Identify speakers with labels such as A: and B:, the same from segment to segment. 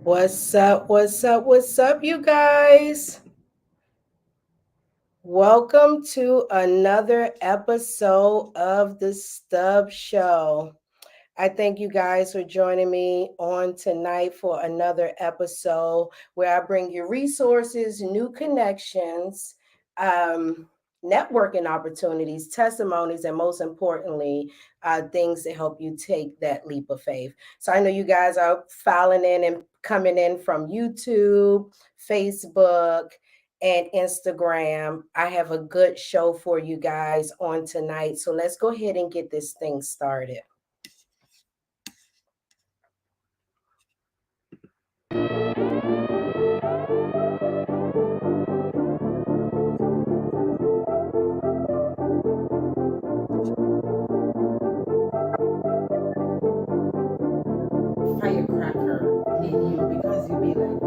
A: What's up? What's up? What's up, you guys? Welcome to another episode of the Stub Show. I thank you guys for joining me on tonight for another episode where I bring you resources, new connections, um, networking opportunities, testimonies, and most importantly, things to help you take that leap of faith. So I know you guys are filing in and coming in from YouTube, Facebook, and Instagram. I have a good show for you guys on tonight. So let's go ahead and get this thing started.
B: Firecracker in you because you be like,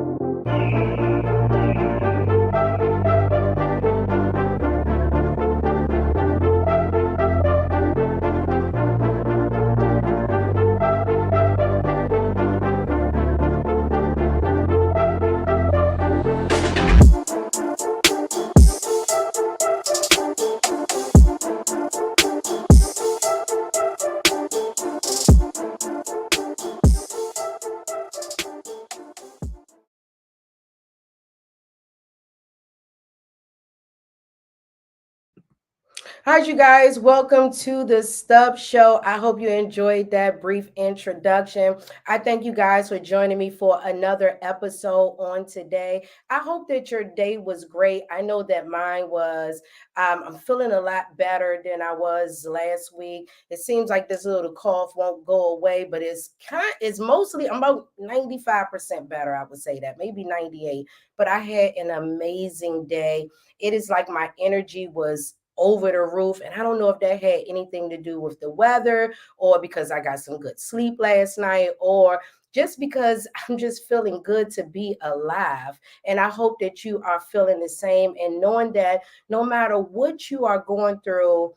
A: Hi, you guys. Welcome to the Stub Show. I hope you enjoyed that brief introduction. I thank you guys for joining me for another episode on today. I hope that your day was great. I know that mine was. I'm feeling a lot better than I was last week. It seems like this little cough won't go away, but it's mostly I'm about 95% better. I would say that maybe 98. But I had an amazing day. It is like my energy was over the roof. And I don't know if that had anything to do with the weather or because I got some good sleep last night or just because I'm just feeling good to be alive. And I hope that you are feeling the same and knowing that no matter what you are going through,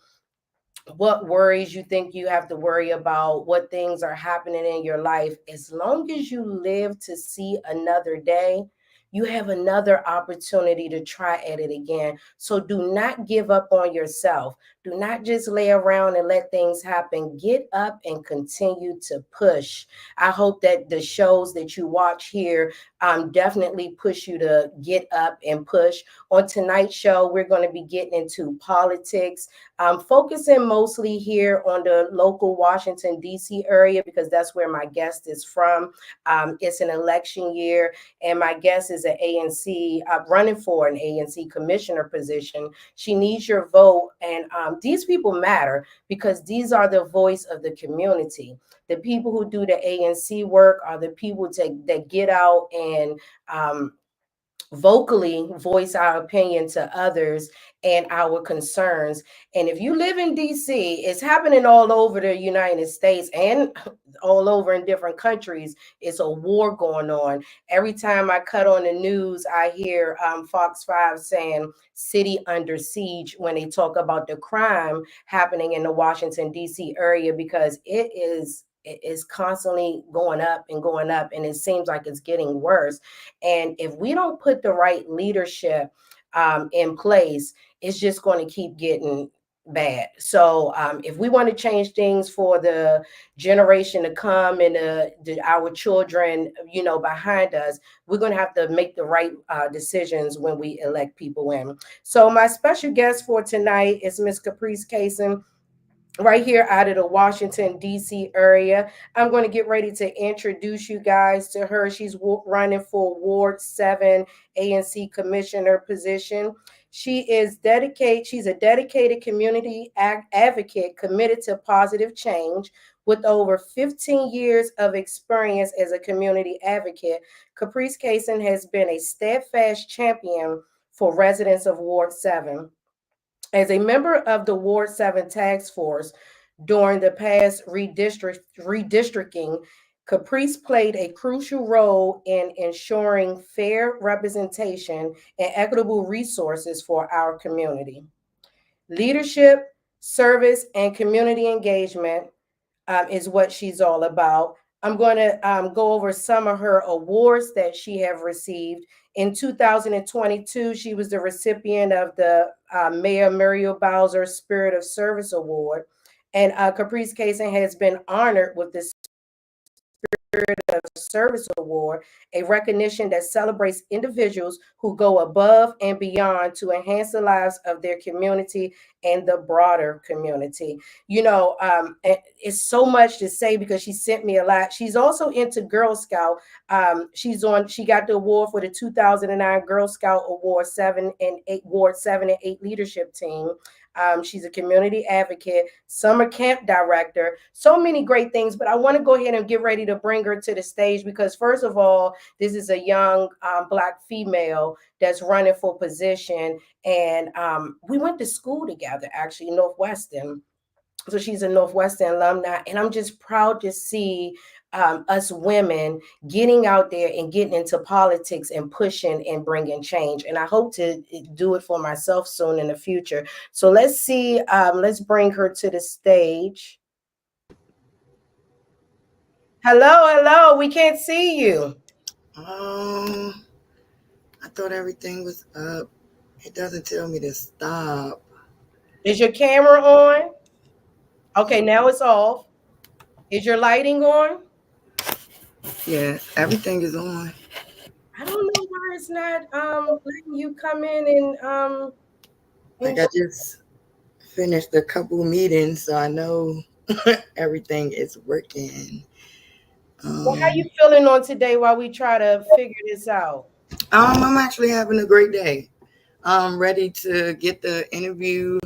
A: what worries you think you have to worry about, what things are happening in your life, as long as you live to see another day, you have another opportunity to try at it again. So do not give up on yourself. Do not just lay around and let things happen. Get up and continue to push. I hope that the shows that you watch here definitely push you to get up and push. On tonight's show, we're going to be getting into politics. I'm focusing mostly here on the local Washington, D.C. area because that's where my guest is from. It's an election year, and my guest is an ANC, running for an ANC commissioner position. She needs your vote, and these people matter because these are the voice of the community. The people who do the ANC work are the people that get out and vocally voice our opinion to others and our concerns. And if you live in DC, it's happening all over the United States and all over in different countries. It's a war going on. Every time I cut on the news, I hear Fox 5 saying city under siege when they talk about the crime happening in the Washington, D.C. area because it is constantly going up, and it seems like it's getting worse. And if we don't put the right leadership in place, it's just going to keep getting bad. So if we want to change things for the generation to come and our children, behind us, we're going to have to make the right decisions when we elect people in. So my special guest for tonight is Miss Caprice Casson, right here out of the Washington, D.C. area. I'm going to get ready to introduce you guys to her. She's running for Ward 7 ANC Commissioner position. She's a dedicated community advocate committed to positive change. With over 15 years of experience as a community advocate, Caprice Casson has been a steadfast champion for residents of Ward 7. As a member of the Ward 7 task force during the past redistricting, Caprice played a crucial role in ensuring fair representation and equitable resources for our community. Leadership, service, and community engagement is what she's all about. I'm going to go over some of her awards that she have received. In 2022, she was the recipient of the Mayor Muriel Bowser Spirit of Service Award. And Caprice Casson has been honored with the of Service Award, a recognition that celebrates individuals who go above and beyond to enhance the lives of their community and the broader community. It's so much to say because she sent me a lot. She's also into Girl Scout. She got the award for the 2009 Girl Scout Award 7 and 8 leadership team. She's a community advocate, summer camp director, so many great things. But I want to go ahead and get ready to bring her to the stage because, first of all, this is a young Black female that's running for position. And we went to school together, actually, Northwestern. So she's a Northwestern alumni. And I'm just proud to see us women getting out there and getting into politics and pushing and bringing change. And I hope to do it for myself soon in the future. So let's see. Let's bring her to the stage. Hello. We can't see you.
C: I thought everything was up. It doesn't tell me to stop.
A: Is your camera on? Okay, now it's off. Is your lighting on?
C: Yeah, everything is on.
A: I don't know why it's not letting you come in and
C: Like I just finished a couple meetings, so I know everything is working.
A: Well, how you feeling on today while we try to figure this out?
C: I'm actually having a great day. I'm ready to get the interview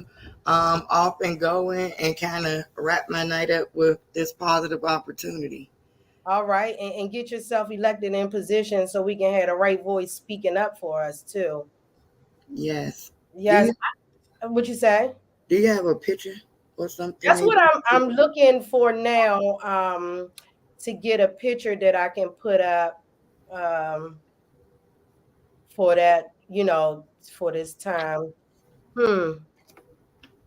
C: off and going and kind of wrap my night up with this positive opportunity.
A: All right, and get yourself elected in position so we can have the right voice speaking up for us too.
C: Yes.
A: Yes. What you say?
C: Do you have a picture or something?
A: That's what I'm looking for now. To get a picture that I can put up for that, for this time.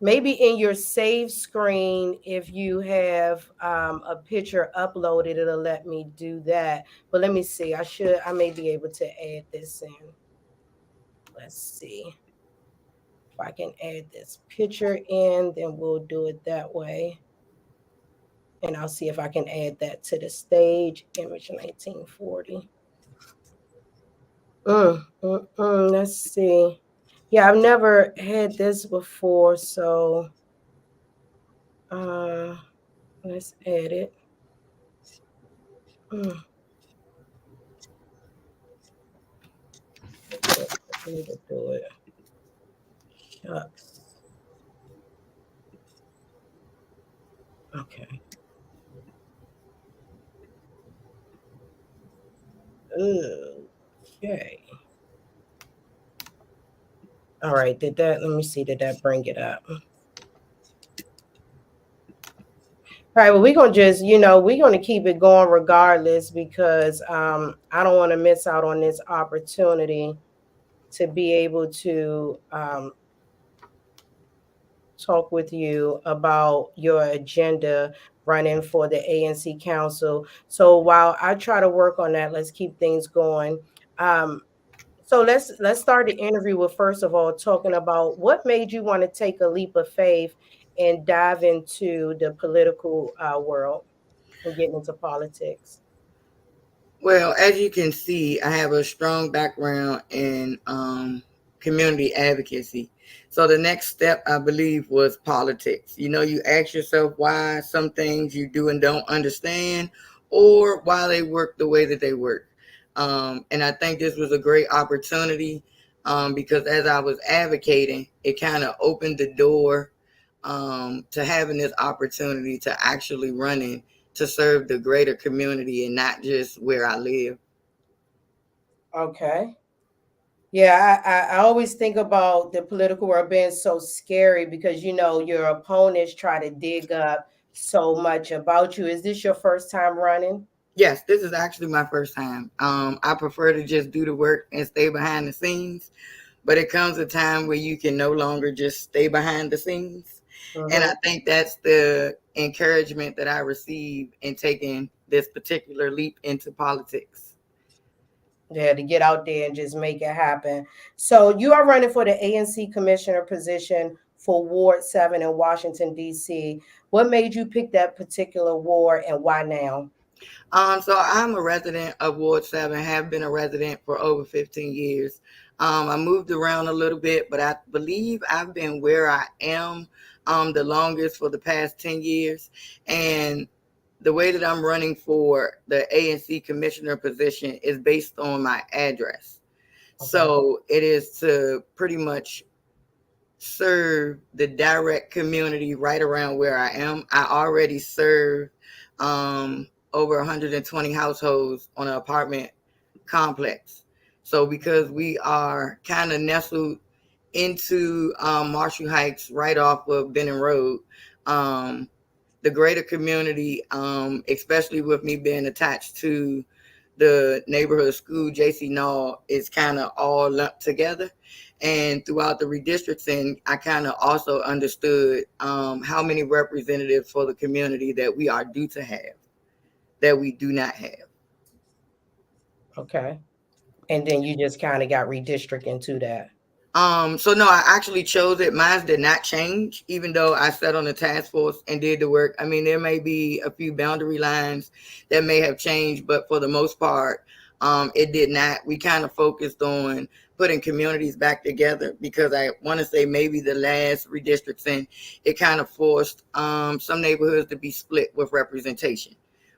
A: Maybe in your save screen, if you have a picture uploaded, it'll let me do that. But let me see. I may be able to add this in. Let's see. If I can add this picture in, then we'll do it that way. And I'll see if I can add that to the stage, image 1940. Let's see. Yeah, I've never had this before, so let's add it. I need to do it. Shucks. Okay. Okay. All right. Let me see, did that bring it up? All right, well, we're gonna just, we're gonna keep it going regardless because I don't want to miss out on this opportunity to be able to talk with you about your agenda running for the ANC Council. So while I try to work on that, let's keep things going. So let's start the interview with, first of all, talking about what made you want to take a leap of faith and dive into the political world and getting into politics.
C: Well, as you can see, I have a strong background in community advocacy. So the next step, I believe, was politics. You ask yourself why some things you do and don't understand, or why they work the way that they work. And I think this was a great opportunity because as I was advocating, it kind of opened the door to having this opportunity to actually running to serve the greater community and not just where I live.
A: Okay. Yeah, I always think about the political world being so scary because your opponents try to dig up so much about you. Is this your first time running?
C: Yes, this is actually my first time. I prefer to just do the work and stay behind the scenes, but it comes a time where you can no longer just stay behind the scenes. And I think that's the encouragement that I receive in taking this particular leap into politics.
A: Yeah, to get out there and just make it happen. So you are running for the ANC Commissioner position for Ward 7 in Washington, D.C. What made you pick that particular ward and why now?
C: So I'm a resident of Ward 7, have been a resident for over 15 years. I moved around a little bit, but I believe I've been where I am the longest for the past 10 years. And the way that I'm running for the ANC commissioner position is based on my address.
A: Okay.
C: So it is to pretty much serve the direct community right around where I am. I already serve over 120 households on an apartment complex. So because we are kind of nestled into Marshall Heights, right off of Benning Road, the greater community, especially with me being attached to the neighborhood school, JC Null, is kind of all lumped together. And throughout the redistricting, I kind of also understood how many representatives for the community that we are due to have, that we do not have.
A: Okay. And then you just kind of got redistricted into that.
C: So no, I actually chose it. Mine did not change, even though I sat on the task force and did the work. I mean, there may be a few boundary lines that may have changed, but for the most part, it did not. We kind of focused on putting communities back together because I want to say maybe the last redistricting, it kind of forced some neighborhoods to be split with representation,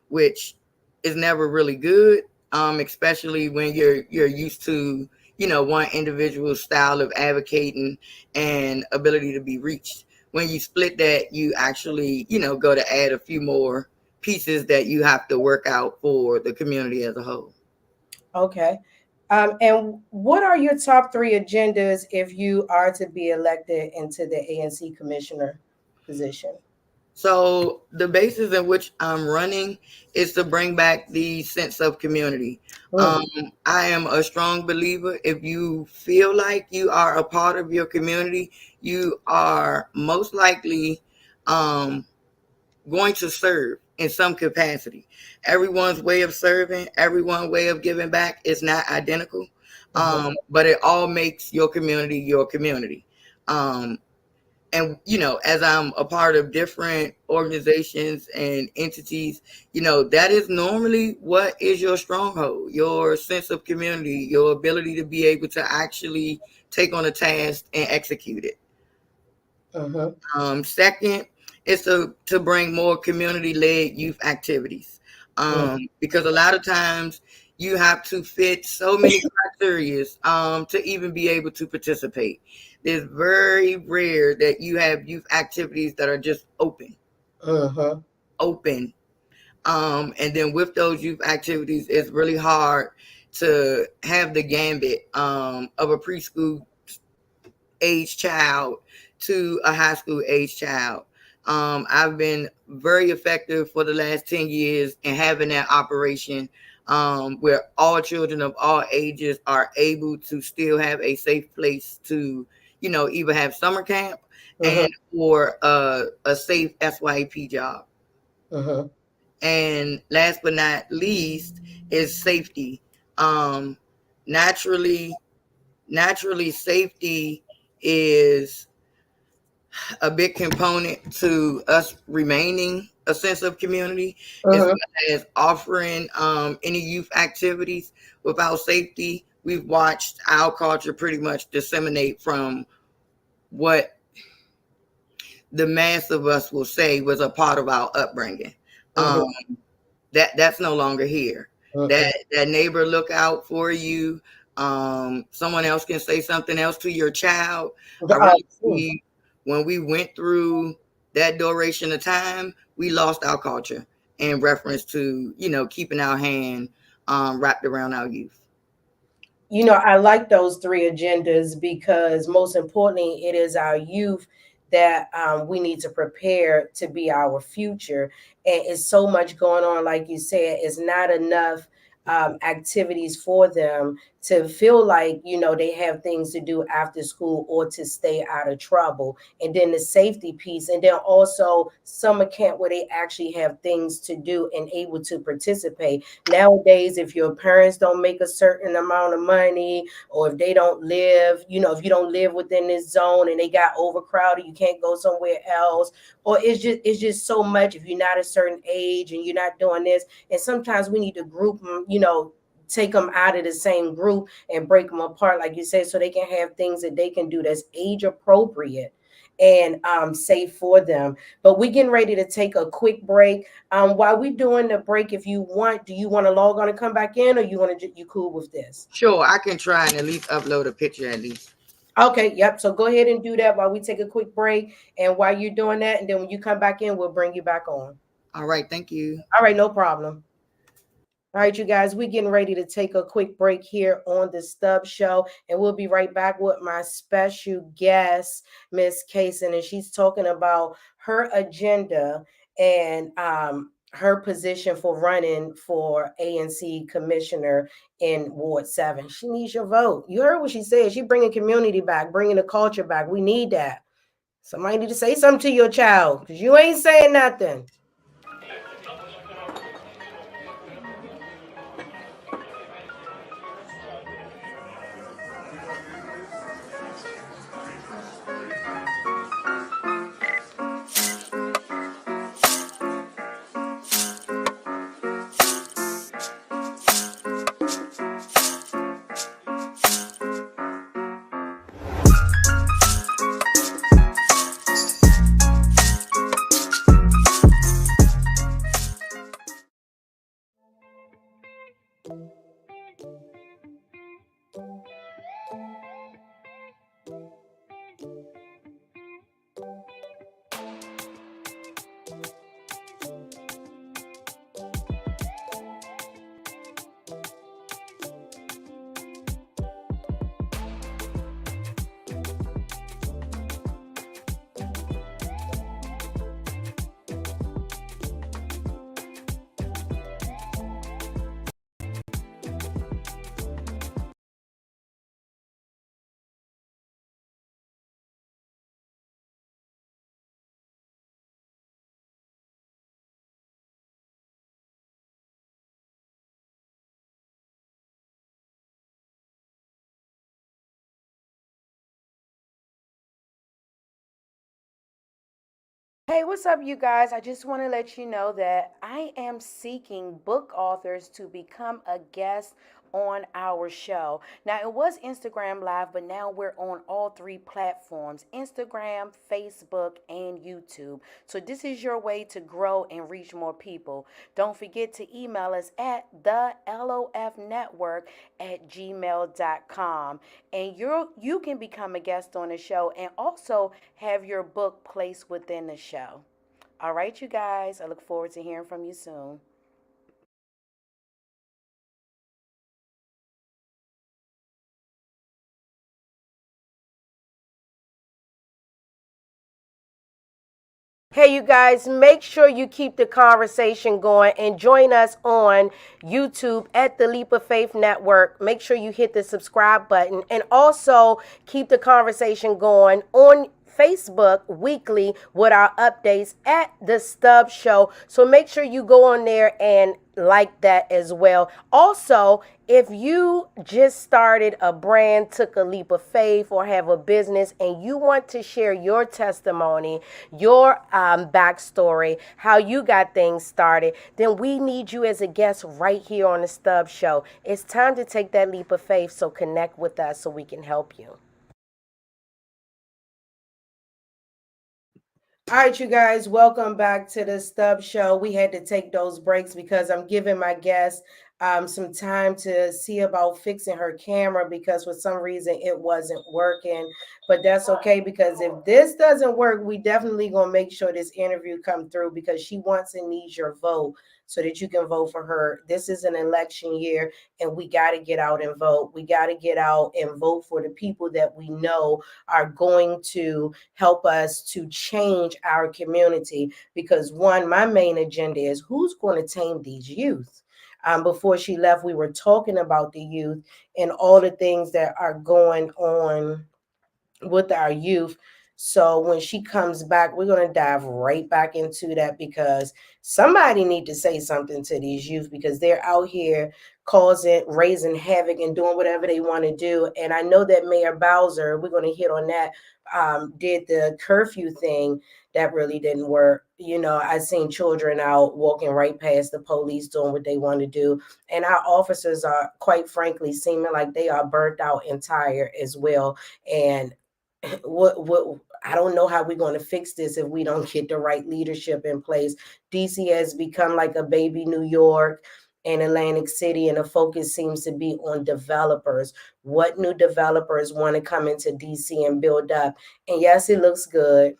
C: which is never really good, especially when you're used to one individual style of advocating and ability to be reached. When you split that, you actually, go to add a few more pieces that you have to work out for the community as a whole.
A: Okay. And what are your top three agendas if you are to be elected into the ANC commissioner position?
C: So the basis in which I'm running is to bring back the sense of community.
A: Mm.
C: I am a strong believer. If you feel like you are a part of your community, you are most likely going to serve in some capacity. Everyone's way of serving, everyone's way of giving back is not identical, but it all makes your community your community. And as I'm a part of different organizations and entities, that is normally what is your stronghold, your sense of community, your ability to be able to actually take on a task and execute it. Second is to bring more community-led youth activities, because a lot of times you have to fit so many criteria to even be able to participate. It's very rare that you have youth activities that are just open. Open. And then with those youth activities, it's really hard to have the gambit of a preschool age child to a high school age child. I've been very effective for the last 10 years in having that operation where all children of all ages are able to still have a safe place to, either have summer camp and or a safe SYP job. And last but not least is safety. Naturally, safety is a big component to us remaining a sense of community, as well as offering any youth activities. Without safety, we've watched our culture pretty much disseminate from what the mass of us will say was a part of our upbringing. That's no longer here. That neighbor look out for you. Someone else can say something else to your child. I really believe when we went through that duration of time, we lost our culture in reference to, keeping our hand wrapped around our youth.
A: I like those three agendas because most importantly, it is our youth that we need to prepare to be our future. And it's so much going on, like you said, it's not enough activities for them to feel like, they have things to do after school or to stay out of trouble. And then the safety piece, and then also summer camp where they actually have things to do and able to participate. Nowadays, if your parents don't make a certain amount of money, or if they don't live, if you don't live within this zone and they got overcrowded, you can't go somewhere else, or it's just so much. If you're not a certain age and you're not doing this, and sometimes we need to group them, take them out of the same group and break them apart, like you said, so they can have things that they can do that's age appropriate and safe for them. But we're getting ready to take a quick break. While we doing the break, if you want, do you want to log on and come back in, or you want to, you cool with this?
C: Sure, I can try and at least upload a picture at least.
A: Okay, yep. So go ahead and do that while we take a quick break. And while you're doing that, and then when you come back in, we'll bring you back on.
C: All right, thank you.
A: All right, no problem. All right, you guys, we're getting ready to take a quick break here on the Stub Show, and we'll be right back with my special guest, Miss Casson, and she's talking about her agenda and her position for running for ANC Commissioner in Ward 7. She needs your vote. You heard what she said. She's bringing community back, bringing the culture back. We need that. Somebody need to say something to your child, because you ain't saying nothing. Hey, what's up, you guys? I just want to let you know that I am seeking book authors to become a guest on our show. Now, it was Instagram Live, but now we're on all three platforms: Instagram, Facebook, and YouTube. So, this is your way to grow and reach more people. Don't forget to email us at the LOFnetwork at gmail.com. And you can become a guest on the show and also have your book placed within the show. All right, you guys, I look forward to hearing from you soon. Hey, you guys, make sure you keep the conversation going and join us on YouTube at the Leap of Faith Network. Make sure you hit the subscribe button, and also keep the conversation going on Facebook weekly with our updates at the Stub Show. So make sure you go on there and like that as well. Also, if you just started a brand, took a leap of faith, or have a business and you want to share your testimony, your backstory, how you got things started, then we need you as a guest right here on the Stub Show. It's time to take that leap of faith, so connect with us so we can help you. All right, you guys, welcome back to the Stub Show. We had to take those breaks because I'm giving my guest some time to see about fixing her camera, because for some reason it wasn't working. But that's okay, because if this doesn't work, we definitely gonna make sure this interview come through, because she wants and needs your vote so that you can vote for her. This is an election year, and we got to get out and vote. We got to get out and vote for the people that we know are going to help us to change our community. Because one, my main agenda is who's going to tame these youth. Before she left, we were talking about the youth and all the things that are going on with our youth. So when she comes back, we're going to dive right back into that because somebody need to say something to these youth because they're out here causing, raising havoc and doing whatever they want to do. And I know that Mayor Bowser, we're going to hit on that, did the curfew thing that really didn't work. You know, I seen children out walking right past the police doing what they want to do. And our officers are, quite frankly, seeming like they are burnt out and tired as well. And what I don't know how we're going to fix this if we don't get the right leadership in place. DC has become like a baby New York and Atlantic City, and the focus seems to be on developers. What new developers want to come into DC and build up? And yes, it looks good.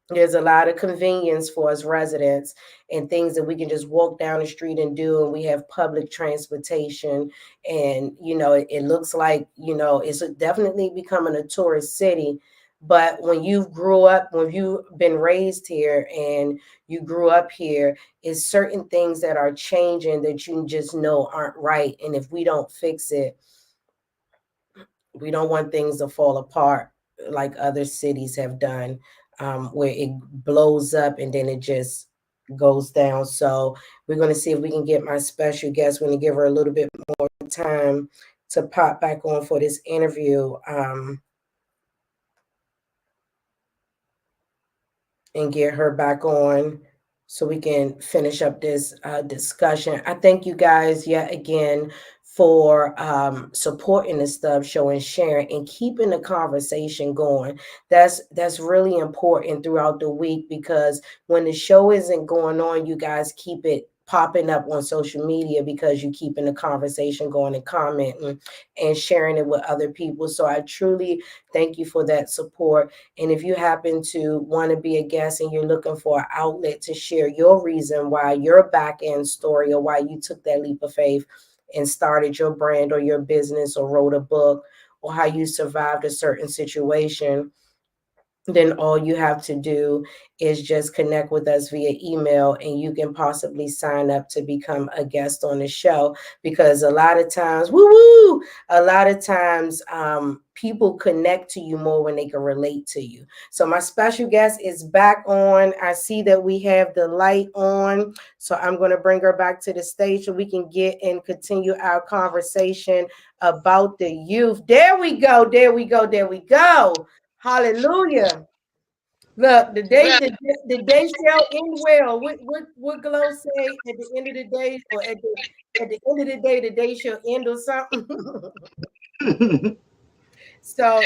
A: There's a lot of convenience for us residents and things that we can just walk down the street and do, and we have public transportation. And it looks like it's definitely becoming a tourist city. But when you grew up, when you've been raised here and you grew up here, it's certain things that are changing that you just know aren't right. And if we don't fix it, we don't want things to fall apart like other cities have done, where it blows up and then it just goes down. So we're going to see if we can get my special guest. We're going to give her a little bit more time to pop back on for this interview, and get her back on so we can finish up this discussion. I thank you guys yet again for supporting the Stubb Show and sharing and keeping the conversation going. That's really important throughout the week because when the show isn't going on, you guys keep it popping up on social media because you keeping the conversation going and commenting and sharing it with other people. So I truly thank you for that support. And if you happen to want to be a guest and you're looking for an outlet to share your reason why your back end story or why you took that leap of faith and started your brand or your business or wrote a book or how you survived a certain situation, then all you have to do is just connect with us via email and you can possibly sign up to become a guest on the show. Because a lot of times, a lot of times people connect to you more when they can relate to you. So my special guest is back on. I see that we have the light on. So I'm going to bring her back to the stage so we can get and continue our conversation about the youth. There we go. There we go. There we go. Hallelujah. Look, the day shall end well. What Glow say at the end of the day, or at the end of the day, the day shall end or something. So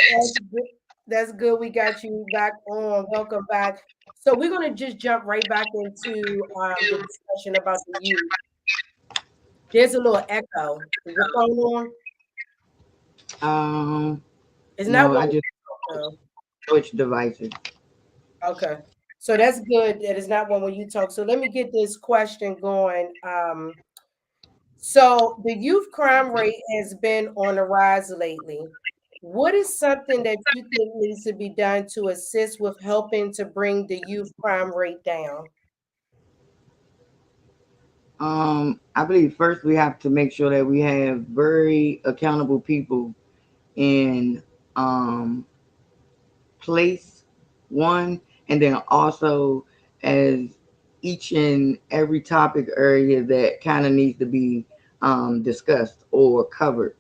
A: that's good. We got you back on. Welcome back. So we're gonna just jump right back into the discussion about the youth. There's a little echo. Is your phone on? It's not
C: No,
A: what
C: I just
A: we
C: switched devices.
A: Okay. So that's good. That is not one where you talk. So let me get this question going. So the youth crime rate has been on the rise lately. What is something that you think needs to be done to assist with helping to bring the youth crime rate down?
C: I believe first we have to make sure that we have very accountable people in place, one, and then also as each and every topic area that kind of needs to be discussed or covered.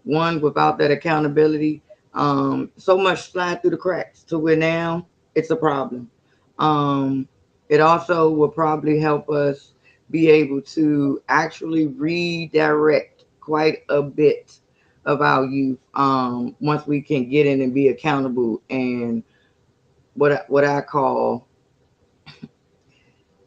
C: One, without that accountability, so much slide through the cracks to where now it's a problem. Um, it also will probably help us be able to actually redirect quite a bit of our youth, once we can get in and be accountable and what I call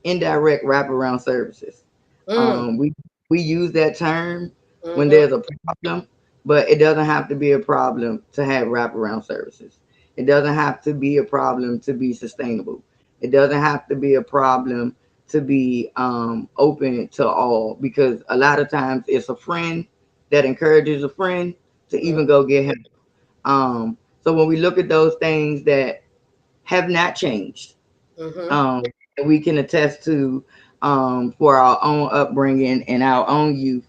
C: indirect wraparound services.
A: Mm,
C: We use that term when
A: mm-hmm,
C: there's a problem, but it doesn't have to be a problem to have wraparound services. It doesn't have to be a problem to be sustainable. It doesn't have to be a problem to be open to all, because a lot of times it's a friend that encourages a friend to even go get help. So when we look at those things that have not changed,
A: mm-hmm,
C: um, we can attest to. for our own upbringing and our own youth.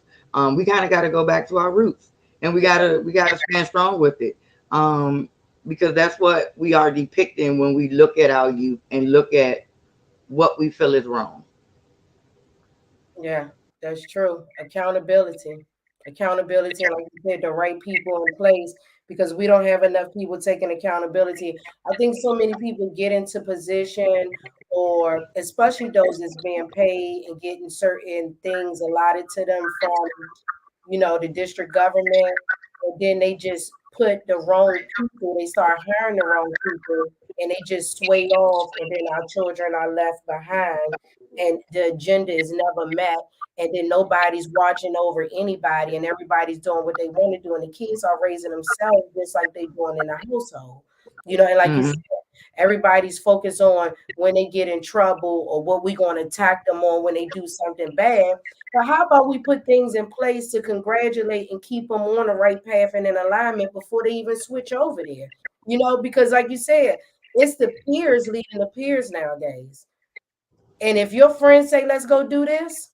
C: We kind of got to go back to our roots, and we gotta stand strong with it. Um, because that's what we are depicting when we look at our youth and look at what we feel is wrong.
A: Yeah, that's true. Accountability. Accountability, and like you said, the right people in place, because we don't have enough people taking accountability. I think so many people get into position, or especially those that's being paid and getting certain things allotted to them from, the district government, and then they just put the wrong people, they start hiring the wrong people, and they just sway off, and then our children are left behind, and the agenda is never met, and then nobody's watching over anybody, and everybody's doing what they want to do, and the kids are raising themselves just like they doing in the household. And like you
C: Hmm.
A: said, everybody's focused on when they get in trouble or what we're going to attack them on when they do something bad. But how about we put things in place to congratulate and keep them on the right path and in alignment before they even switch over there? Because like you said, it's the peers leading the peers nowadays. And if your friends say, let's go do this,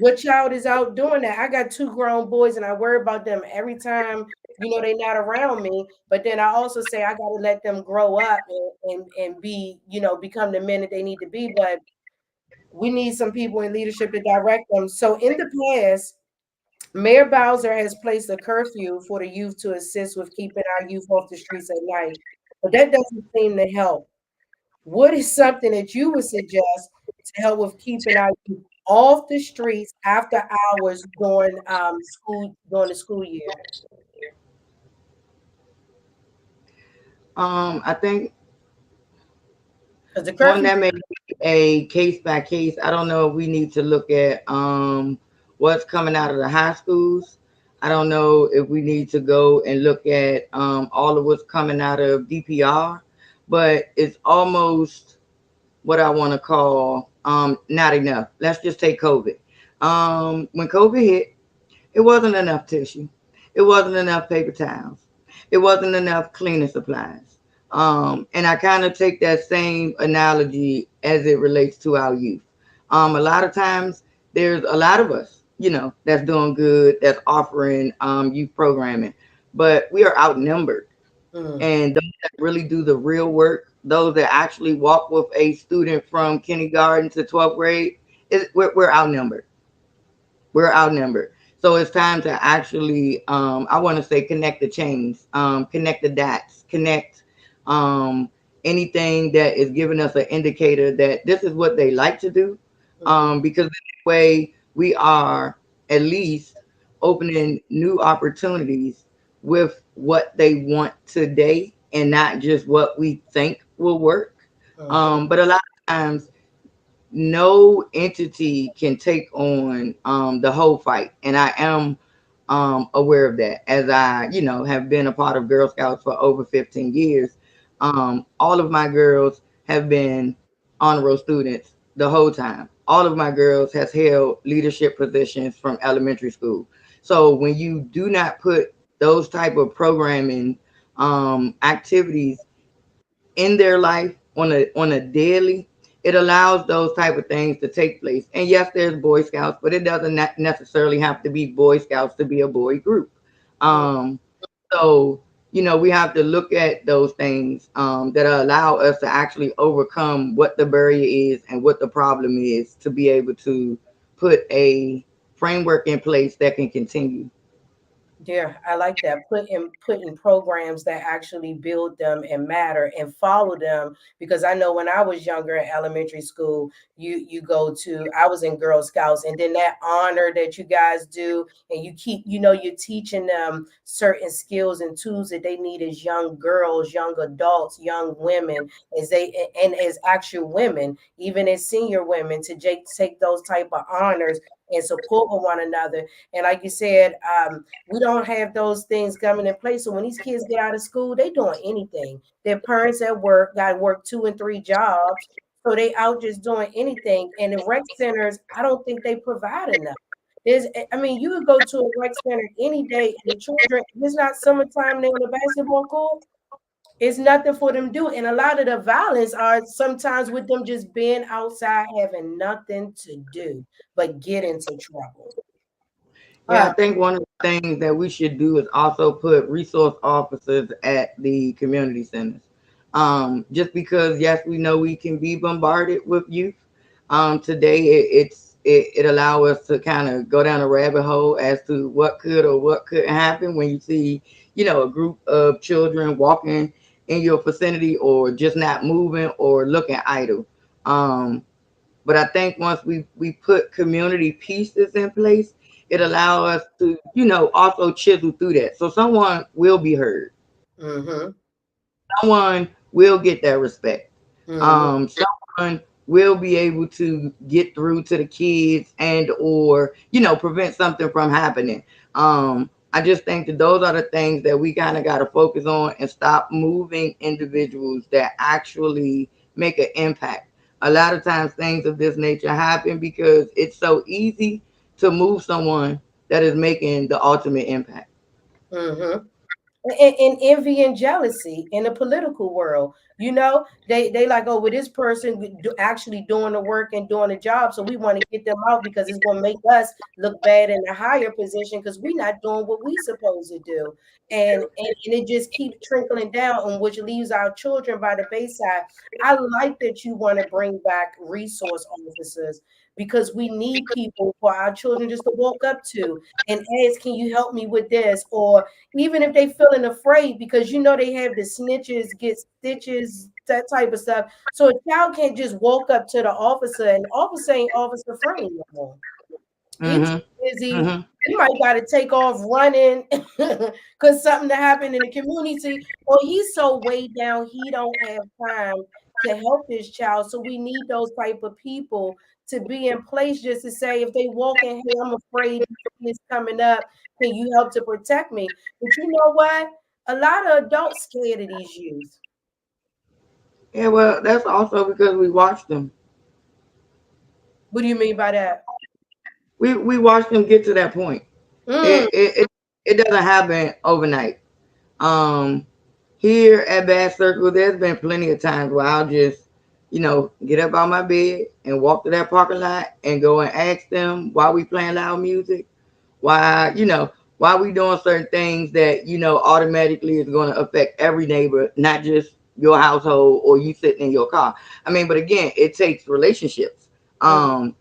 A: your child is out doing that. I got two grown boys and I worry about them every time, they're not around me. But then I also say I got to let them grow up and be, become the men that they need to be. But we need some people in leadership to direct them. So in the past, Mayor Bowser has placed a curfew for the youth to assist with keeping our youth off the streets at night. But that doesn't seem to help. What is something that you would suggest to help with keeping our youth off the streets after hours during the school year?
C: I think
A: Because the
C: one
A: curfew.
C: that may be a case by case. I don't know if we need to look at what's coming out of the high schools. I don't know if we need to go and look at all of what's coming out of DPR, but it's almost what I want to call not enough. Let's just take COVID. When COVID hit, it wasn't enough tissue. It wasn't enough paper towels. It wasn't enough cleaning supplies. And I kind of take that same analogy as it relates to our youth. A lot of times, there's a lot of us, that's doing good, that's offering youth programming, but we are outnumbered.
A: Mm,
C: And those that really do the real work, those that actually walk with a student from kindergarten to 12th grade, we're outnumbered. We're outnumbered. So it's time to actually, I want to say, connect the chains, connect the dots, connect um, anything that is giving us an indicator that this is what they like to do.
A: mhm.
C: Because that way we are at least opening new opportunities with what they want today and not just what we think will work.
A: Mhm.
C: But a lot of times no entity can take on the whole fight, and I am aware of that, as I have been a part of Girl Scouts for over 15 years. All of my girls have been honor roll students the whole time. All of my girls has held leadership positions from elementary school. So when you do not put those type of programming activities in their life on a daily, it allows those type of things to take place. And yes, there's Boy Scouts, but it doesn't necessarily have to be Boy Scouts to be a boy group.
A: Mm.
C: um so we have to look at those things that allow us to actually overcome what the barrier is and what the problem is, to be able to put a framework in place that can continue.
A: Yeah, I like that. Put in programs that actually build them and matter and follow them. Because I know when I was younger in elementary school, you go to I was in Girl Scouts, and then that honor that you guys do, and you keep you're teaching them certain skills and tools that they need as young girls, young adults, young women, as they and as actual women, even as senior women, to take those type of honors and support with one another. And like you said, we don't have those things coming in place. So when these kids get out of school, they doing anything. Their parents at work got to work 2 and 3 jobs. So they out just doing anything. And the rec centers, I don't think they provide enough. You would go to a rec center any day, and the children, if it's not summertime, they're on the basketball court. It's nothing for them to do. And a lot of the violence are sometimes with them just being outside having nothing to do but get into trouble.
C: Yeah,
A: Uh,
C: I think one of the things that we should do is also put resource officers at the community centers. Just because, yes, we know we can be bombarded with youth. Today, it allow us to kind of go down a rabbit hole as to what could or what couldn't happen when you see, a group of children walking in your vicinity or just not moving or looking idle. Um, but I think once we put community pieces in place, it allows us to, also chisel through that. So someone will be heard.
A: mm-hmm,
C: Someone will get that respect.
A: mm-hmm,
C: Someone will be able to get through to the kids and or prevent something from happening. I just think that those are the things that we kind of got to focus on and stop moving individuals that actually make an impact. A lot of times things of this nature happen because it's so easy to move someone that is making the ultimate impact.
A: mm-hmm. And envy and jealousy in the political world. They like, oh, well, this person actually doing the work and doing the job, so we want to get them out because it's going to make us look bad in a higher position because we're not doing what we supposed to do. And it just keeps trickling down, and which leaves our children by the bayside. I like that you want to bring back resource officers because we need people for our children just to walk up to and ask, can you help me with this? Or even if they feeling afraid because they have the snitches get stitches, that type of stuff. So a child can't just walk up to the officer and the officer ain't officer friendly no more. He too
C: Mm-hmm.
A: busy.
C: Mm-hmm.
A: He might got to take off running because something that happened in the community, or he's so weighed down he don't have time to help this child. So we need those type of people to be in place just to say if they walk in, hey, I'm afraid this coming up. Can you help to protect me? But you know what? A lot of adults scared of these youth.
C: Yeah, well, that's also because we watched them.
A: What do you mean by that?
C: We watched them get to that point.
A: Mm,
C: It doesn't happen overnight. Um, Here at Bad Circle, there's been plenty of times where I'll just, get up out my bed and walk to that parking lot and go and ask them why we playing loud music, why we doing certain things that automatically is going to affect every neighbor, not just your household or you sitting in your car. I mean, but again, it takes relationships.
A: mm,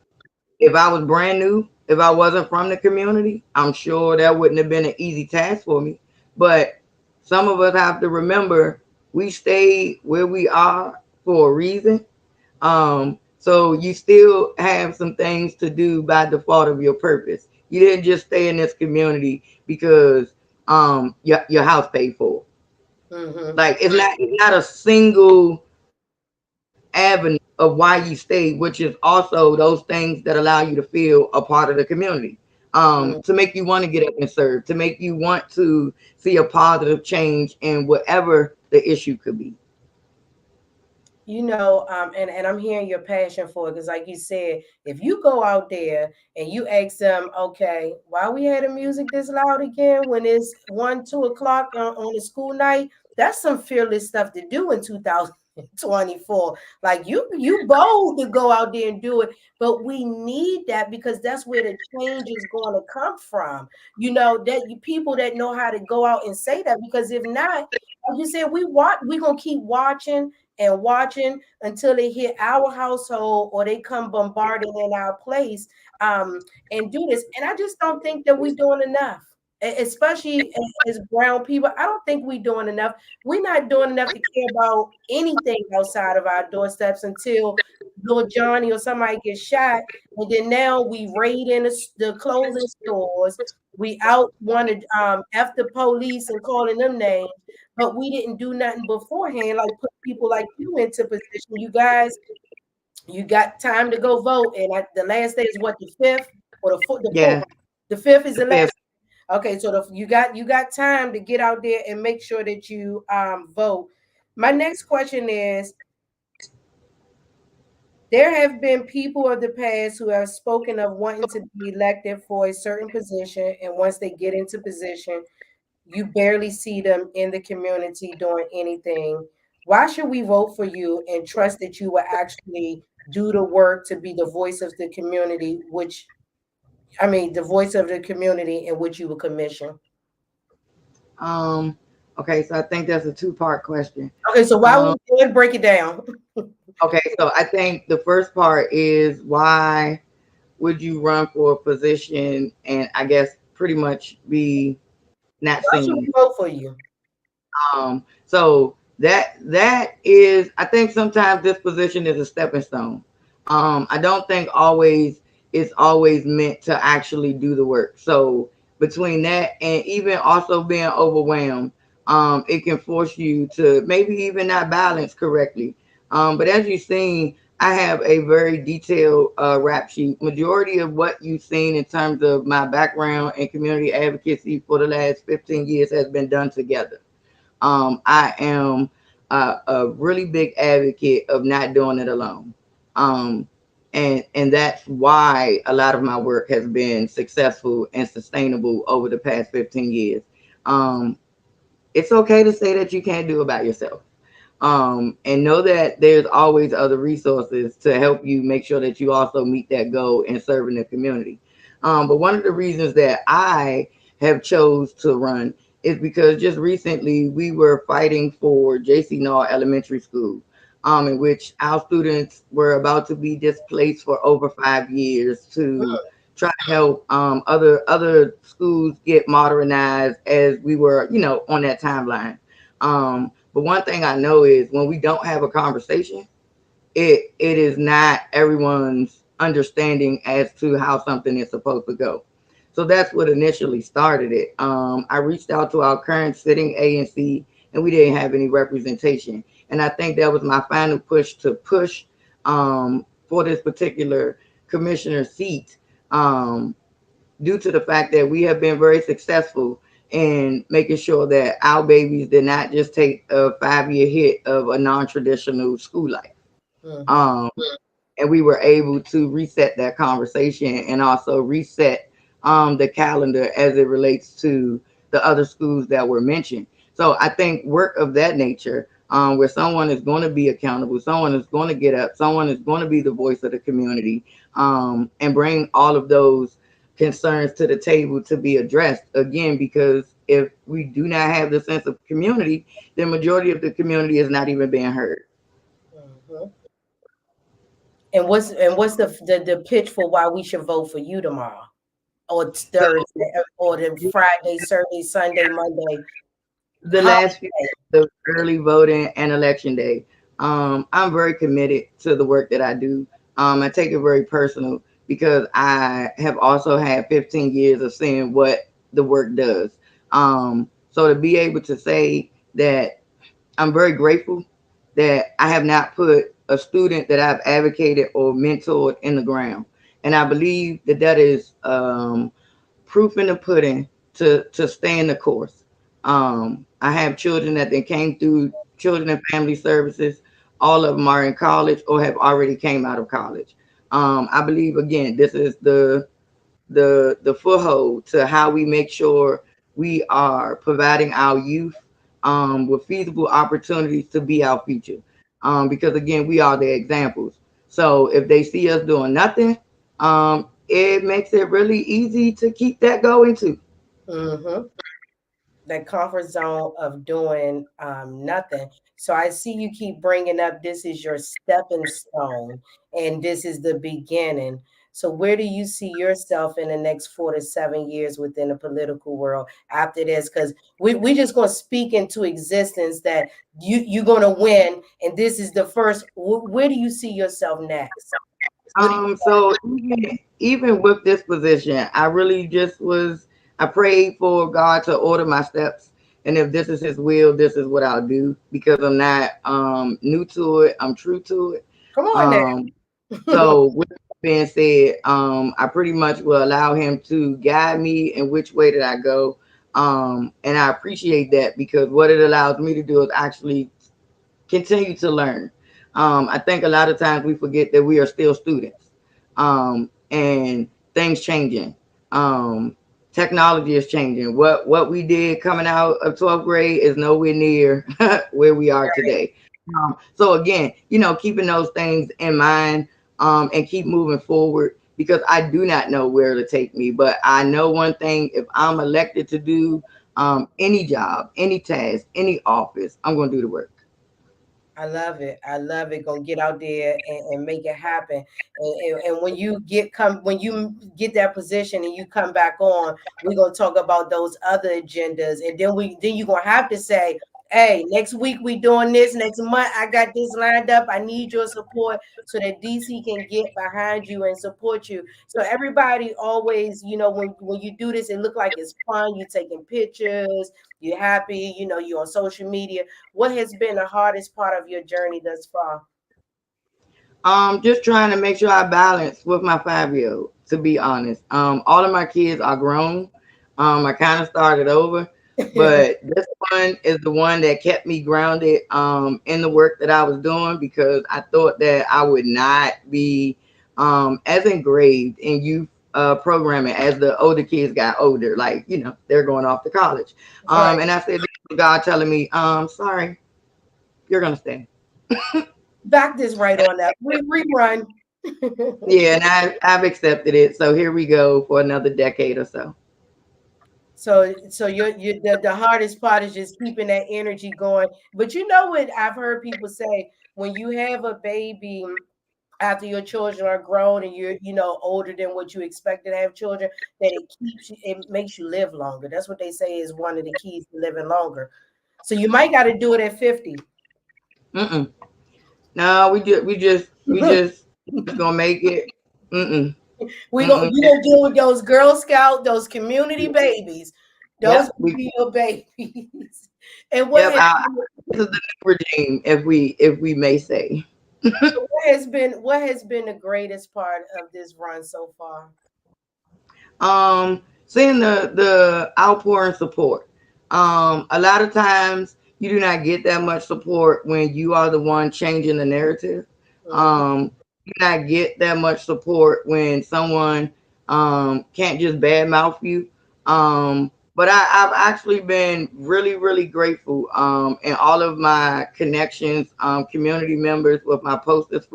C: If I was brand new, if I wasn't from the community, I'm sure that wouldn't have been an easy task for me. But some of us have to remember we stayed where we are for a reason. So you still have some things to do by default of your purpose. You didn't just stay in this community because your house paid for.
A: mm-hmm,
C: Like it's not a single avenue of why you stayed, which is also those things that allow you to feel a part of the community.
A: mm.
C: To make you want to get up and serve, to make you want to see a positive change in whatever the issue could be.
A: And I'm hearing your passion for it because, like you said, if you go out there and you ask them, okay, why we had the music this loud again when it's 1, 2 o'clock on a school night, that's some fearless stuff to do in 2024. Like you bold to go out there and do it, but we need that because that's where the change is going to come from. That you people that know how to go out and say that because if not, like you said, we gonna keep watching and watching until they hit our household or they come bombarding in our place and do this. And I just don't think that we're doing enough, especially as brown people. I don't think we're doing enough. We're not doing enough to care about anything outside of our doorsteps until little Johnny or somebody gets shot. And then now we raid in the clothing stores. We out want to F the police and calling them names, but we didn't do nothing beforehand, like put people like you into position. You guys, you got time to go vote, and the last day is what, the 5th or the fourth?
C: Yeah,
A: The 5th is
C: the
A: the last.
C: fifth.
A: Okay, so you got time to get out there and make sure that you vote. My next question is: there have been people of the past who have spoken of wanting to be elected for a certain position, and once they get into position, You barely see them in the community doing anything. Why should we vote for you and trust that you will actually do the work to be the voice of the community, which I mean, the voice of the community in which you were commissioned?
C: Um, okay, so I think that's a two-part question.
A: Okay, so why would
C: Um,
A: we go ahead and break it down?
C: okay, so I think the first part is why would you run for a position and I guess pretty much be not
A: Why should we
C: seen?
A: vote for you?
C: So that is, I think sometimes this position is a stepping stone. I don't think always it's always meant to actually do the work. So between that and even also being overwhelmed, it can force you to maybe even not balance correctly. But as you've seen, I have a very detailed rap sheet. Majority of what you've seen in terms of my background in community advocacy for the last 15 years has been done together. I am a really big advocate of not doing it alone. Um, and that's why a lot of my work has been successful and sustainable over the past 15 years. Um, it's okay to say that you can't do it by yourself. And know that there's always other resources to help you make sure that you also meet that goal in serving the community. But one of the reasons that I have chose to run is because just recently we were fighting for JC Null Elementary School, in which our students were about to be displaced for over 5 years to try to help other schools get modernized as we were, on that timeline. But one thing I know is when we don't have a conversation, it is not everyone's understanding as to how something is supposed to go. So that's what initially started it. I reached out to our current sitting ANC, and we didn't have any representation. And I think that was my final push to push for this particular commissioner seat. Due to the fact that we have been very successful in making sure that our babies did not just take a 5 year hit of a non-traditional school life.
A: Mhm.
C: Um, and we were able to reset that conversation and also reset the calendar as it relates to the other schools that were mentioned. So I think work of that nature, where someone is going to be accountable, someone is going to get up, someone is going to be the voice of the community, and bring all of those concerns to the table to be addressed again. Because if we do not have the sense of community, the majority of the community is not even being heard.
A: Mhm. And what's the pitch for why we should vote for you tomorrow or
C: So
A: Thursday or the Friday, Saturday, Sunday, Monday,
C: the last few
A: holiday?
C: days of early voting and election day, I'm very committed to the work that I do. I take it very personal because I have also had 15 years of seeing what the work does. So to be able to say that I'm very grateful that I have not put a student that I've advocated or mentored in the ground. And I believe that that is proof in the pudding to stay in the course. I have children that they came through children and family services. All of them are in college or have already came out of college. I believe again, this is the foothold to how we make sure we are providing our youth with feasible opportunities to be our future. Because again, we are the examples. So if they see us doing nothing, it makes it really easy to keep that going too.
A: Mm-hmm. That comfort zone of doing nothing. So I see you keep bringing up this is your stepping stone and this is the beginning. So where do you see yourself in the next 4 to 7 years within the political world after this? Because we just going to speak into existence that you're going to win, and this is the first. Where do you see yourself next? What do you?
C: So even with this position, I really just was I prayed for God to order my steps. And if this is his will, this is what I'll do because I'm not new to it. I'm true to it.
A: Come on
C: Um
A: now.
C: so with that being said, I pretty much will allow him to guide me in which way that I go. And I appreciate that because what it allows me to do is actually continue to learn. I think a lot of times we forget that we are still students, and things changing. Um, technology is changing. What we did coming out of 12th grade is nowhere near where we are today. So again, keeping those things in mind, and keep moving forward, because I do not know where to take me. But I know one thing: if I'm elected to do any job, any task, any office, I'm going to do the work.
A: I love it. I love it. Gonna get out there and make it happen. And when you get that position and you come back on, we're gonna talk about those other agendas. And then you're gonna have to say, hey, next week we doing this, next month I got this lined up. I need your support so that DC can get behind you and support you. So everybody always, when you do this, it look like it's fun. You taking pictures, you're happy, you're on social media. What has been the hardest part of your journey thus far?
C: Just trying to make sure I balance with my 5 year old, to be honest. All of my kids are grown. I kind of started over, but this one is the one that kept me grounded in the work that I was doing, because I thought that I would not be as engraved in youth programming as the older kids got older. Like, they're going off to college.
A: Right.
C: And I said, this is God telling me, sorry, you're going to stay.
A: Back this right on that. Rerun.
C: Yeah, and I've accepted it. So here we go for another decade or so.
A: So the hardest part is just keeping that energy going. But you know what I've heard people say, when you have a baby after your children are grown and you're older than what you expected to have children, that it makes you live longer. That's what they say is one of the keys to living longer. So you might got to do it at 50.
C: Mm-mm. No, we just gonna make it. Mm-mm. Mm-mm.
A: You gonna deal with those Girl Scout, those community babies. Those
C: Yep.
A: will be your babies. And
C: Yep. This is the new regime, if we may say.
A: what has been the greatest part of this run so far?
C: Seeing the outpouring support. A lot of times you do not get that much support when you are the one changing the narrative. You do not get that much support when someone can't just badmouth you. But I've actually been really, really grateful. And all of my connections, community members with my posted.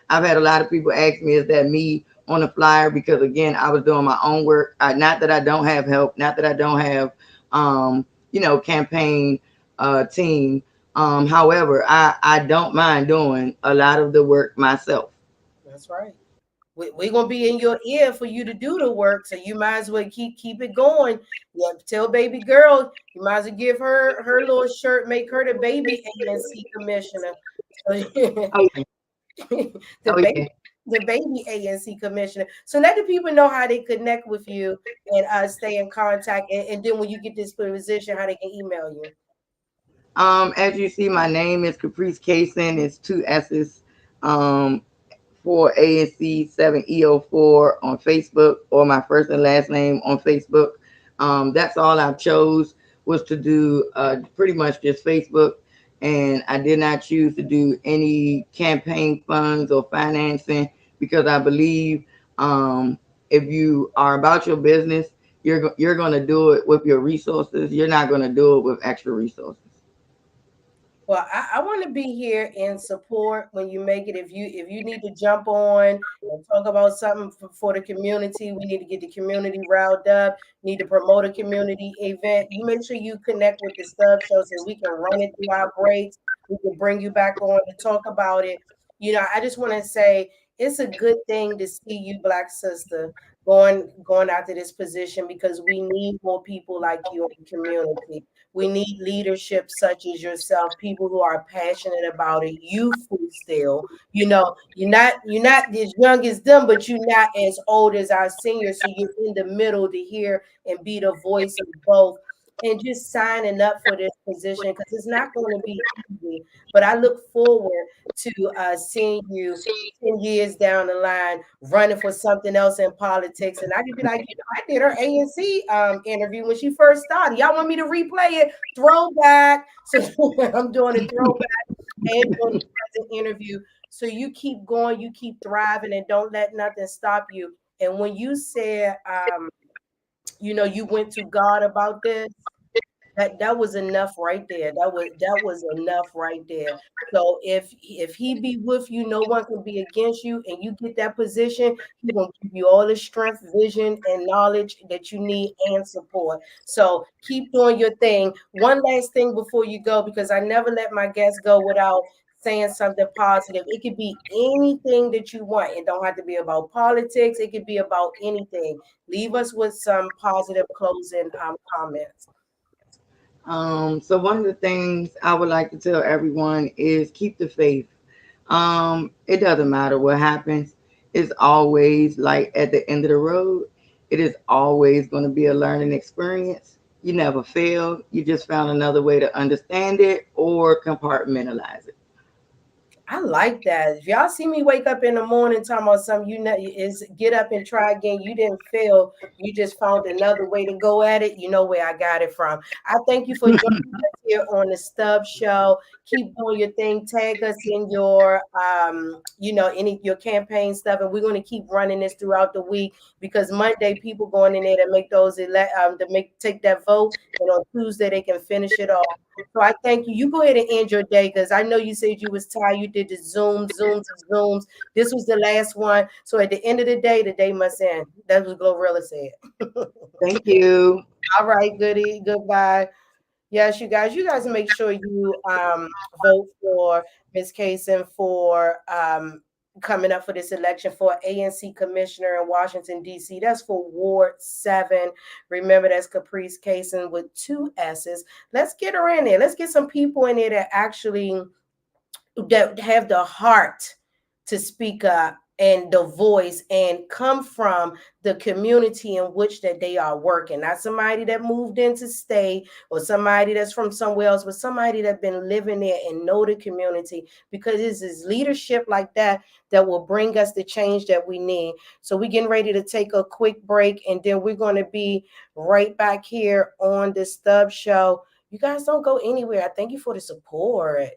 C: I've had a lot of people ask me, is that me on the flyer? Because again, I was doing my own work. Not that I don't have help, not that I don't have, campaign team. However, I don't mind doing a lot of the work myself.
A: That's right. We're gonna be in your ear for you to do the work, so you might as well keep it going. Yeah, tell baby girl you might as well give her little shirt, make her the baby ANC commissioner.
C: Oh yeah,
A: the
C: oh
A: baby
C: yeah.
A: the baby ANC commissioner. So let the people know how they connect with you and stay in contact, and then when you get this position, how they can email you.
C: As you see, my name is Caprice Casson. It's two S's. Um, for ANC 7EO4 on Facebook, or my first and last name on Facebook. That's all I chose, was to do pretty much just Facebook. And I did not choose to do any campaign funds or financing, because I believe if you are about your business, you're going to do it with your resources. You're not going to do it with extra resources.
A: Well, I want to be here in support when you make it. If you need to jump on and talk about something for the community, we need to get the community riled up. Need to promote a community event. You make sure you connect with the Stub Show so we can run it through our breaks. We can bring you back on to talk about it. I just want to say it's a good thing to see you, Black sister, going after this position, because we need more people like you in the community. We need leadership such as yourself, people who are passionate about it, youthful still. You're not as young as them, but you're not as old as our seniors. So you're in the middle to hear and be the voice of both. And just signing up for this position, because it's not going to be easy. But I look forward to seeing you 10 years down the line running for something else in politics. And I could be like, I did her ANC interview when she first started. Y'all want me to replay it? Throwback. So I'm doing a throwback and doing the present interview. So you keep going, you keep thriving, and don't let nothing stop you. And when you said you went to God about this, that was enough right there. That was enough right there. So if he be with you, no one can be against you, and you get that position, he gonna give you all the strength, vision, and knowledge that you need and support. So keep doing your thing. One last thing before you go, because I never let my guests go without saying something positive. It could be anything that you want. It don't have to be about politics. It could be about anything. Leave us with some positive closing comments.
C: So one of the things I would like to tell everyone is keep the faith. It doesn't matter what happens. It's always like at the end of the road. It is always going to be a learning experience. You never failed. You just found another way to understand it or compartmentalize it.
A: I like that. If y'all see me wake up in the morning talking about something, is get up and try again. You didn't fail. You just found another way to go at it. You know where I got it from. I thank you for joining us here on the Stub Show. Keep doing your thing. Tag us in your any your campaign stuff, and we're going to keep running this throughout the week because Monday people going in there to make take that vote, and on Tuesday they can finish it off. So I thank you. You go ahead and end your day because I know you said you was tired. You did the Zooms. This was the last one. So at the end of the day must end. That's what Glorilla said.
C: Thank you.
A: All right, goodie. Goodbye. Yes, you guys make sure you vote for Miss Casson for coming up for this election for ANC Commissioner in Washington, D.C. That's for Ward 7. Remember, that's Caprice Casson with 2 S's. Let's get her in there. Let's get some people in there that have the heart to speak up and the voice and come from the community in which that they are working, not somebody that moved in to stay or somebody that's from somewhere else, but somebody that's been living there and know the community, because it's leadership like that that will bring us the change that we need. So we're getting ready to take a quick break, and then we're going to be right back here on the Stub Show. You guys don't go anywhere. I thank you for the support.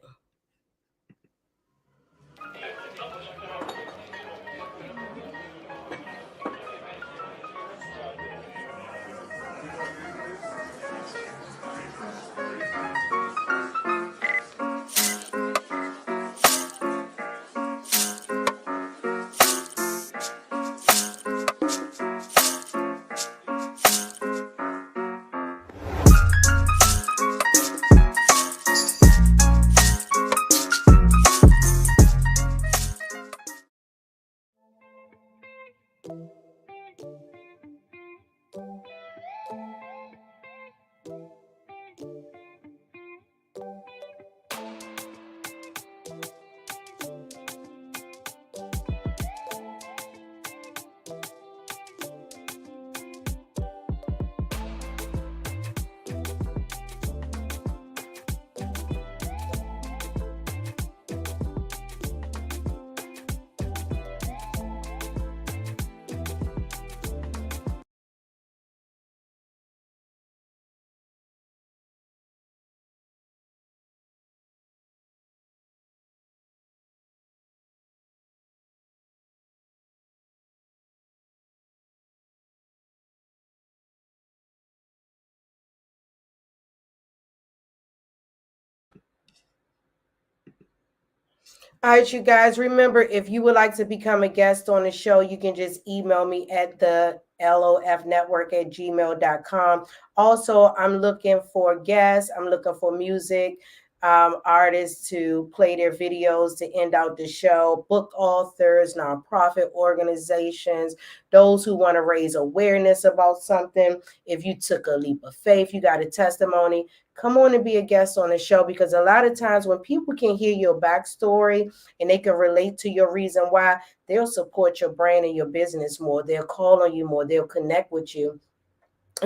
A: All right, you guys, remember, if you would like to become a guest on the show, you can just email me at the lofnetwork@gmail.com. Also, I'm looking for guests. I'm looking for music artists to play their videos to end out the show, book authors, nonprofit organizations, those who want to raise awareness about something. If you took a leap of faith, you got a testimony, come on and be a guest on the show, because a lot of times when people can hear your backstory and they can relate to your reason why, they'll support your brand and your business more. They'll call on you more. They'll connect with you.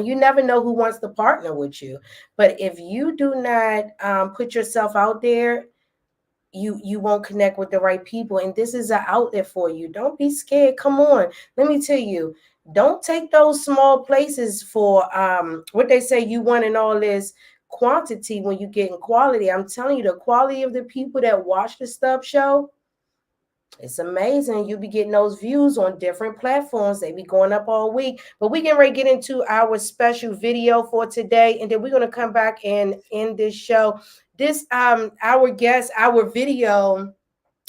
A: You never know who wants to partner with you. But if you do not put yourself out there, you won't connect with the right people. And this is an outlet for you. Don't be scared. Come on. Let me tell you, don't take those small places for what they say you want in all this quantity when you get in quality. I'm telling you, the quality of the people that watch the Stub Show, It's amazing. You be getting those views on different platforms. They be going up all week. But we getting ready to get into our special video for today. And then we're going to come back and end this show. This our guest, our video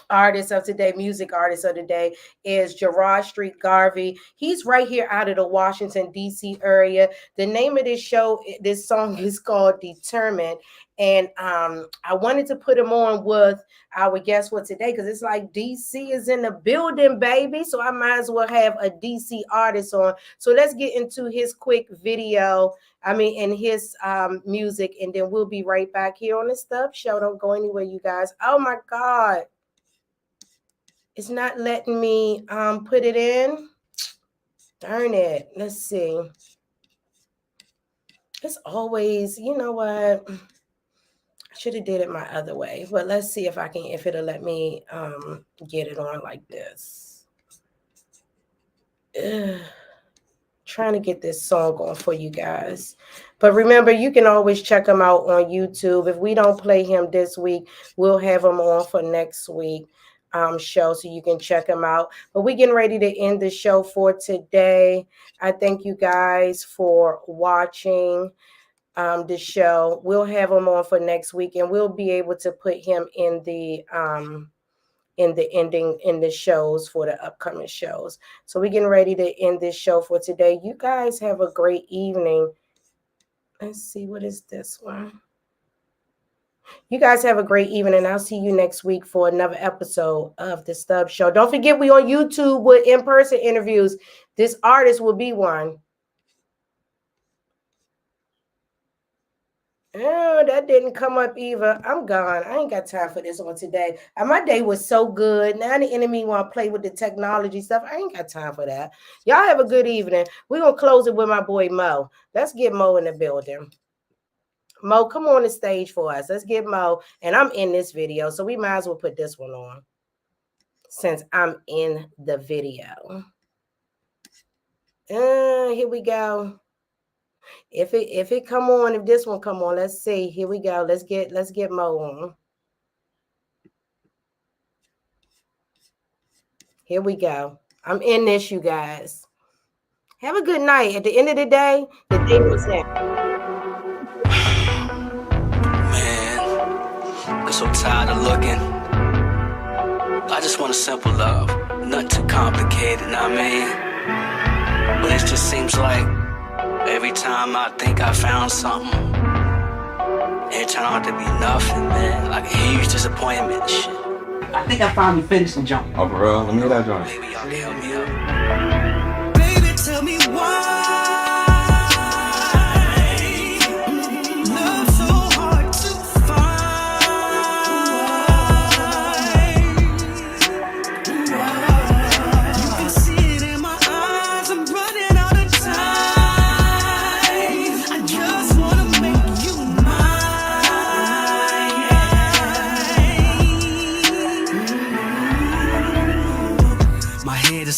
A: artist of today, music artist of the day, is Gerard Street Garvey. He's right here out of the Washington, D.C. area. The name of this show, this song is called Determined. And I wanted to put him on with our guest for today because it's like DC is in the building, baby. So I might as well have a DC artist on. So let's get into his quick video. And his music, and then we'll be right back here on the Stuff Show. Don't go anywhere, you guys. Oh my God. It's not letting me put it in. Darn it. Let's see. It's always, you know what? I should have did it my other way. But let's see if it'll let me get it on like this. Trying to get this song on for you guys. But remember, you can always check him out on YouTube. If we don't play him this week, we'll have him on for next week. Show, so you can check them out. But we're getting ready to end the show for today. I thank you guys for watching the show. We'll have him on for next week, and we'll be able to put him in the ending in the shows for the upcoming shows. So we're getting ready to end this show for today. You guys have a great evening. Let's see, what is this one? You guys have a great evening, and I'll see you next week for another episode of The Stub Show. Don't forget, we on YouTube with in-person interviews. This artist will be one. Oh, that didn't come up either. I'm gone. I ain't got time for this one today. My day was so good. Now the enemy want to play with the technology stuff. I ain't got time for that. Y'all have a good evening. We're going to close it with my boy Mo. Let's get Mo in the building. Mo, come on the stage for us. Let's get Mo. And I'm in this video, so we might as well put this one on since I'm in the video. Here we go. If it come on, if this one come on, let's see. Here we go. Let's get Mo on. Here we go. I'm in this, you guys. Have a good night. At the end of the day was that.
D: I'm so tired of looking. I just want a simple love, nothing too complicated, I mean. But it just seems like every time I think I found something, it turned out to be nothing, man. Like a huge disappointment and shit.
B: I think I finally finished the jump.
E: Oh, for real? Let me hear that joint.
D: Maybe y'all can help me out. Baby, tell me why.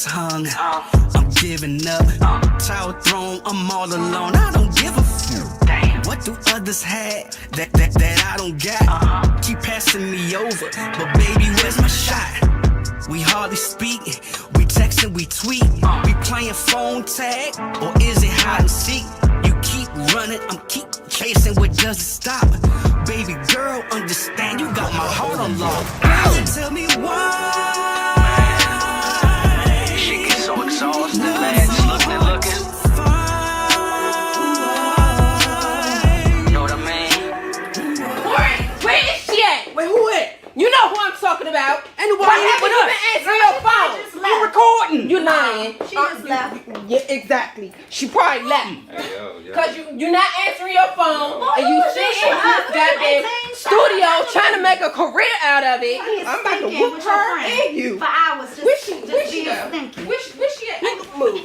D: Hung, I'm giving up. Tower throne, I'm all alone. I don't give a f. What do others have that I don't got? Keep passing me over, but baby, where's my shot? We hardly speak, we text and we tweet. We playing phone tag, or is it hide and seek? You keep running, I'm keep chasing, what doesn't stop? Baby girl, understand you got my heart on lock. Tell me why. Exhausted, man, just looking. Know what I mean?
F: Where is she at?
B: Wait, who it?
F: You know who I'm talking about.
B: Ain't nobody
F: Why
B: here
F: haven't
B: with
F: you
B: us.
F: been answering your phone?
B: You recording?
F: You lying.
G: She just left.
F: Yeah, exactly. She probably left.
E: Hey, yo, yeah.
F: Cause you're not answering your phone, and you sitting in this goddamn studio trying to make a career out of it. I'm about to whoop her and you.
G: For hours, just,
F: Where she
G: being
F: go?
G: stinky.
F: Where she at? Move.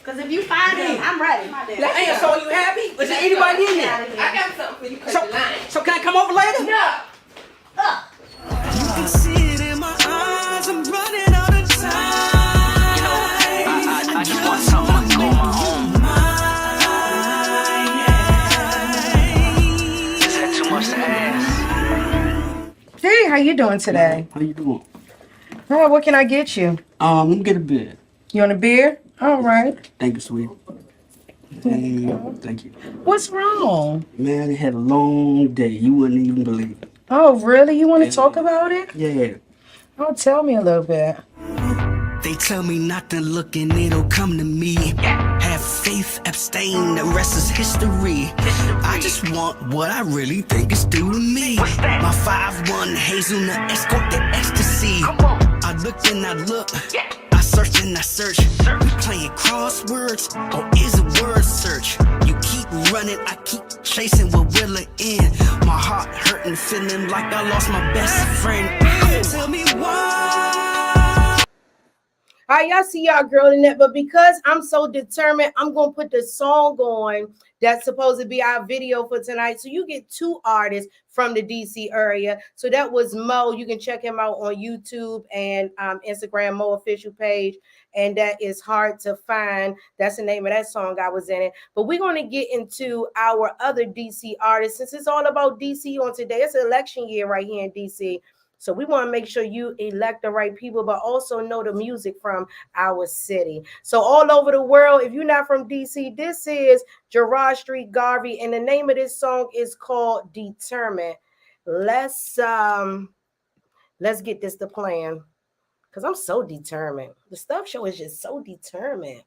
G: Cause if you find him, I'm ready.
B: Damn, so you happy? Is there anybody in there?
F: I got something for you cause you're lying.
B: So can I come over later?
F: No.
D: You can see it in my eyes, I'm running out of time. You know, I just want something to go my own. Is that too much to ask?
B: Damn.
A: how you doing today?
H: How you doing?
A: Oh, what can I get you?
H: Let me get a beer.
A: You want a beer? All right.
H: Thank you, sweet. Hey, thank you.
A: What's wrong?
H: Man, I had a long day. You wouldn't even believe it.
A: Oh, really? You want to talk about it?
H: Yeah.
A: Oh, tell me a little bit.
D: They tell me not to look and it'll come to me. Have faith, abstain, the rest is history. I just want what I really think is due to me. My 5-1 hazelnut escort the ecstasy. I look and I look, I search and I search. We playing crosswords, or is it word search? You keep running, I keep chasing what will it end. My heart hurting, feeling like I lost my best friend. Tell me why.
A: All right, y'all see y'all girl in that, but because I'm so determined, I'm going to put the song on that's supposed to be our video for tonight. So you get 2 artists from the DC area. So that was Mo. You can check him out on YouTube and Instagram, Mo official page. And that is Hard to Find. That's the name of that song I was in it. But we're going to get into our other DC artists. Since it's all about DC on today, it's an election year right here in DC. So we want to make sure you elect the right people, but also know the music from our city. So all over the world, if you're not from DC, this is Gerard Street Garvey, and the name of this song is called Determined. Let's get this to playing, because I'm so determined. The Stuff Show is just so determined.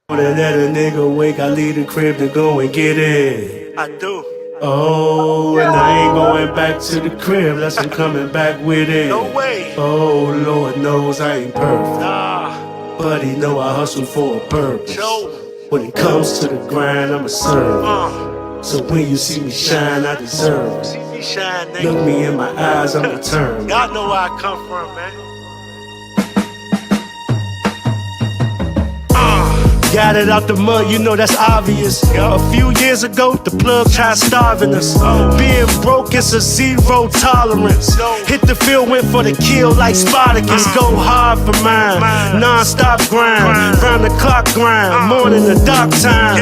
I: Wanna let a nigga wake, I leave the crib to go and get it.
J: I do.
I: Oh, and I ain't going back to the crib unless I'm coming back with it.
J: No way.
I: Oh, Lord knows I ain't perfect,
J: Nah.
I: but he know I hustle for a purpose.
J: Joe.
I: When it comes to the grind, I'ma serve. So when you see me shine, I deserve it.
J: See me shine,
I: Look
J: nigga.
I: me in my eyes, I'm determined.
J: Y'all know where I come from, man.
I: Got it out the mud, you know that's obvious. A few years ago, the plug tried starving us. Being broke is a 0 tolerance. Hit the field, went for the kill like Spartacus. Go hard for mine, non-stop grind. Round the clock grind, morning to dark time.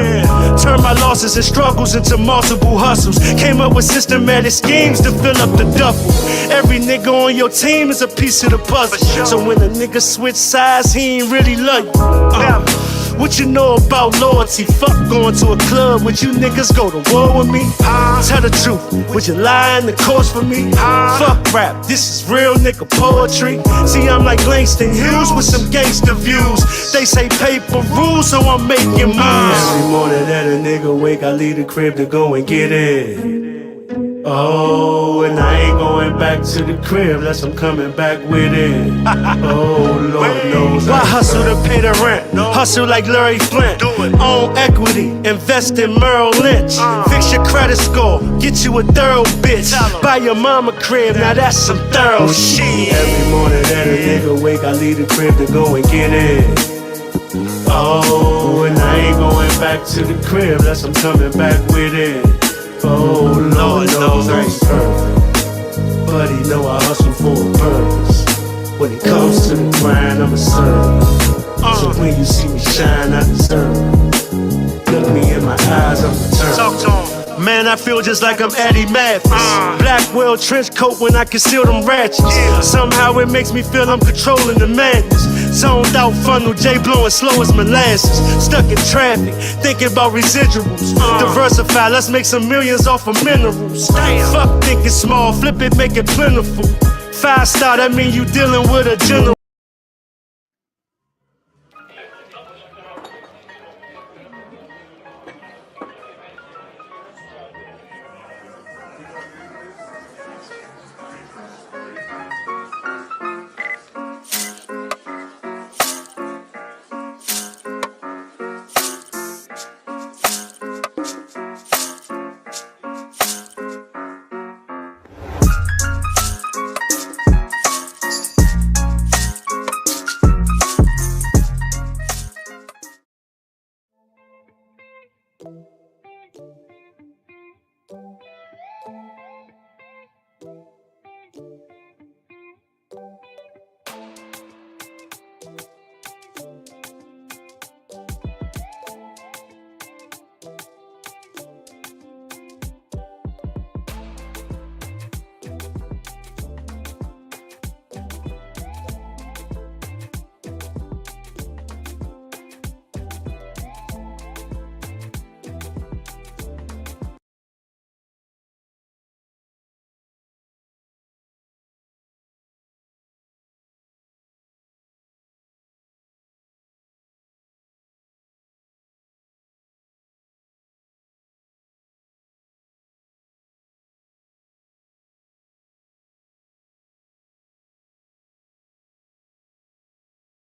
I: Turn my losses and struggles into multiple hustles. Came up with systematic schemes to fill up the duffel. Every nigga on your team is a piece of the puzzle. So when a nigga switch sides, he ain't really love you. What you know about loyalty? Fuck going to a club. Would you niggas go to war with me? Tell the truth. Would you lie in the course for me? Fuck rap. This is real nigga poetry. See, I'm like Langston Hughes with some gangster views. They say paper rules, so I'm making moves. Every morning that a nigga wake, I leave the crib to go and get it. Oh, and I ain't going back to the crib unless I'm coming back with it. Oh, Lord knows. Why hustle to pay the rent? Hustle like Larry Flint. Own equity, invest in Merrill Lynch. Fix your credit score, get you a thorough bitch. Buy your mama crib, now that's some thorough shit. Every morning that a nigga wake, I leave the crib to go and get it. Oh, and I ain't going back to the crib unless I'm coming back with it. Oh, Lord knows I ain't perfect, but he know I hustle for a purpose. When it comes to the grind, I'ma serve. So when you see me shine, I deserve it. Look me in my eyes, I'm determined.
J: Talk to him.
I: Man, I feel just like I'm Eddie Mathis. Blackwell trench coat when I conceal them ratchets. Somehow it makes me feel I'm controlling the madness. Zoned out funnel, J blowing slow as molasses. Stuck in traffic, thinking about residuals. Diversify, let's make some millions off of minerals. Fuck thinking small, flip it, make it plentiful. 5-star, that mean you dealing with a general.